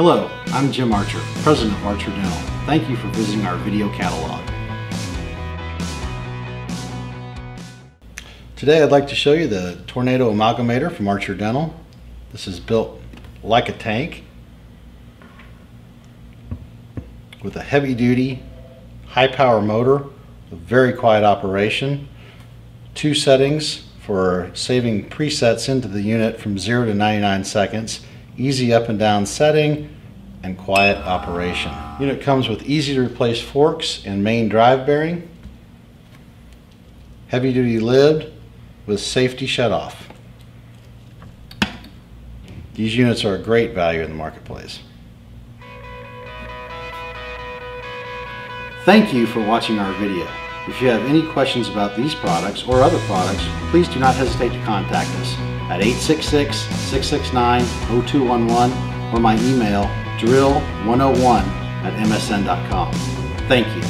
Hello, I'm Jim Archer, President of Archer Dental. Thank you for visiting our video catalog. Today I'd like to show you the Tornado Amalgamator from Archer Dental. This is built like a tank with a heavy-duty, high-power motor, a very quiet operation, 2 settings for saving presets into the unit from 0 to 99 seconds, easy up and down setting, and quiet operation. The unit comes with easy to replace forks and main drive bearing, heavy-duty lid with safety shutoff. These units are a great value in the marketplace. Thank you for watching our video. If you have any questions about these products or other products, please do not hesitate to contact us at 866-669-0211 or my email drill101@msn.com. Thank you.